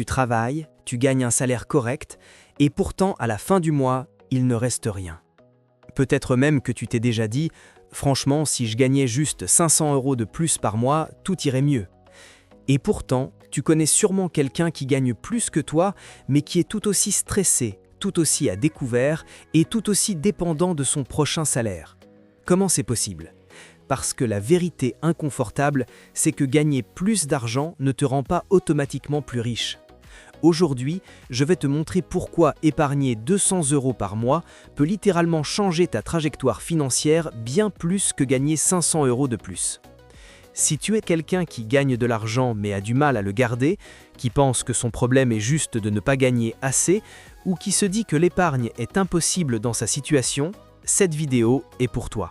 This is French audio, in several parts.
Tu travailles, tu gagnes un salaire correct, et pourtant, à la fin du mois, il ne reste rien. Peut-être même que tu t'es déjà dit « Franchement, si je gagnais juste 500 € de plus par mois, tout irait mieux. » Et pourtant, tu connais sûrement quelqu'un qui gagne plus que toi, mais qui est tout aussi stressé, tout aussi à découvert et tout aussi dépendant de son prochain salaire. Comment c'est possible ? Parce que la vérité inconfortable, c'est que gagner plus d'argent ne te rend pas automatiquement plus riche. Aujourd'hui, je vais te montrer pourquoi épargner 200 € par mois peut littéralement changer ta trajectoire financière bien plus que gagner 500 € de plus. Si tu es quelqu'un qui gagne de l'argent mais a du mal à le garder, qui pense que son problème est juste de ne pas gagner assez, ou qui se dit que l'épargne est impossible dans sa situation, cette vidéo est pour toi.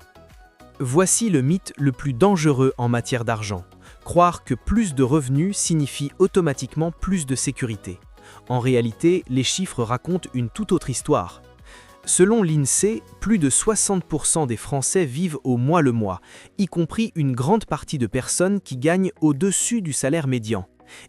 Voici le mythe le plus dangereux en matière d'argent. Croire que plus de revenus signifie automatiquement plus de sécurité. En réalité, les chiffres racontent une toute autre histoire. Selon l'INSEE, plus de 60% des Français vivent au mois le mois, y compris une grande partie de personnes qui gagnent au-dessus du salaire médian.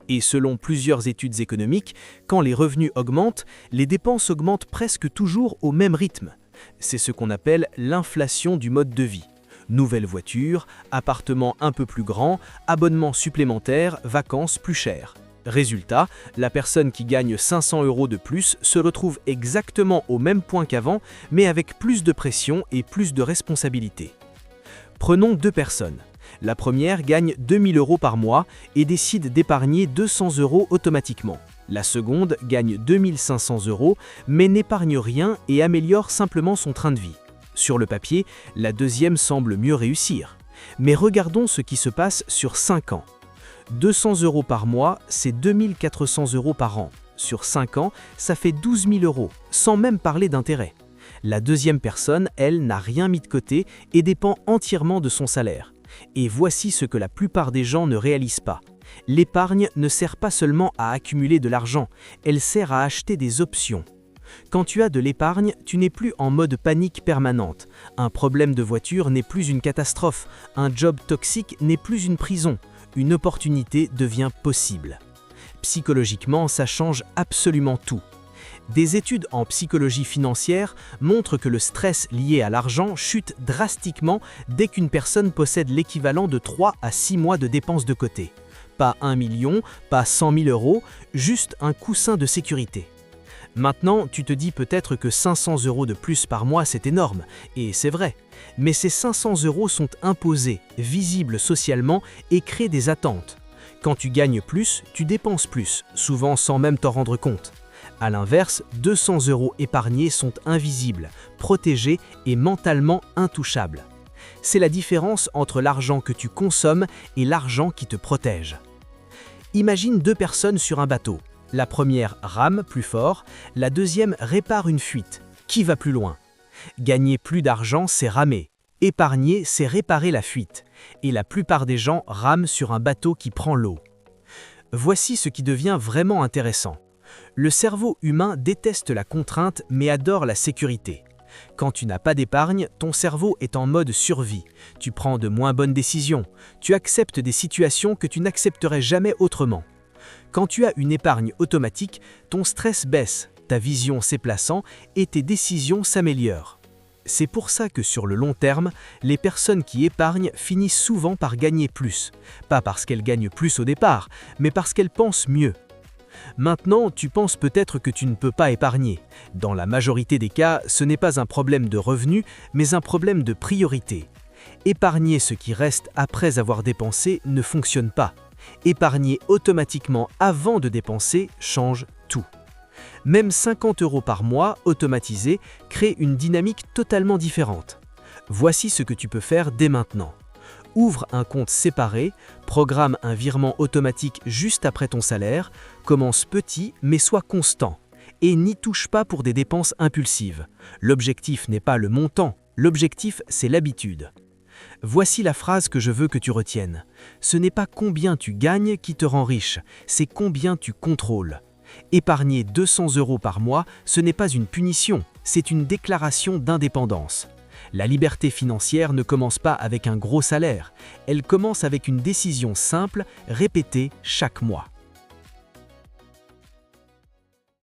Et selon plusieurs études économiques, quand les revenus augmentent, les dépenses augmentent presque toujours au même rythme. C'est ce qu'on appelle l'inflation du mode de vie. Nouvelle voiture, appartement un peu plus grand, abonnement supplémentaire, vacances plus chères. Résultat, la personne qui gagne 500 € de plus se retrouve exactement au même point qu'avant, mais avec plus de pression et plus de responsabilités. Prenons deux personnes. La première gagne 2000 € par mois et décide d'épargner 200 € automatiquement. La seconde gagne 2500 € mais n'épargne rien et améliore simplement son train de vie. Sur le papier, la deuxième semble mieux réussir. Mais regardons ce qui se passe sur 5 ans. 200 € par mois, c'est 2400 € par an. Sur 5 ans, ça fait 12 000 €, sans même parler d'intérêt. La deuxième personne, elle, n'a rien mis de côté et dépend entièrement de son salaire. Et voici ce que la plupart des gens ne réalisent pas. L'épargne ne sert pas seulement à accumuler de l'argent, elle sert à acheter des options. Quand tu as de l'épargne, tu n'es plus en mode panique permanente. Un problème de voiture n'est plus une catastrophe. Un job toxique n'est plus une prison. Une opportunité devient possible. Psychologiquement, ça change absolument tout. Des études en psychologie financière montrent que le stress lié à l'argent chute drastiquement dès qu'une personne possède l'équivalent de 3 à 6 mois de dépenses de côté. Pas 1 million, pas 100 000 €, juste un coussin de sécurité. Maintenant, tu te dis peut-être que 500 € de plus par mois, c'est énorme, et c'est vrai. Mais ces 500 € sont imposés, visibles socialement et créent des attentes. Quand tu gagnes plus, tu dépenses plus, souvent sans même t'en rendre compte. A l'inverse, 200 € épargnés sont invisibles, protégés et mentalement intouchables. C'est la différence entre l'argent que tu consommes et l'argent qui te protège. Imagine deux personnes sur un bateau. La première rame plus fort, la deuxième répare une fuite. Qui va plus loin ? Gagner plus d'argent, c'est ramer. Épargner, c'est réparer la fuite. Et la plupart des gens rament sur un bateau qui prend l'eau. Voici ce qui devient vraiment intéressant. Le cerveau humain déteste la contrainte mais adore la sécurité. Quand tu n'as pas d'épargne, ton cerveau est en mode survie. Tu prends de moins bonnes décisions. Tu acceptes des situations que tu n'accepterais jamais autrement. Quand tu as une épargne automatique, ton stress baisse, ta vision s'éplaçant et tes décisions s'améliorent. C'est pour ça que sur le long terme, les personnes qui épargnent finissent souvent par gagner plus. Pas parce qu'elles gagnent plus au départ, mais parce qu'elles pensent mieux. Maintenant, tu penses peut-être que tu ne peux pas épargner. Dans la majorité des cas, ce n'est pas un problème de revenus, mais un problème de priorité. Épargner ce qui reste après avoir dépensé ne fonctionne pas. Épargner automatiquement avant de dépenser change tout. Même 50 € par mois automatisé crée une dynamique totalement différente. Voici ce que tu peux faire dès maintenant. Ouvre un compte séparé, programme un virement automatique juste après ton salaire, commence petit mais sois constant et n'y touche pas pour des dépenses impulsives. L'objectif n'est pas le montant, l'objectif c'est l'habitude. Voici la phrase que je veux que tu retiennes. Ce n'est pas combien tu gagnes qui te rend riche, c'est combien tu contrôles. Épargner 200 € par mois, ce n'est pas une punition, c'est une déclaration d'indépendance. La liberté financière ne commence pas avec un gros salaire, elle commence avec une décision simple, répétée chaque mois.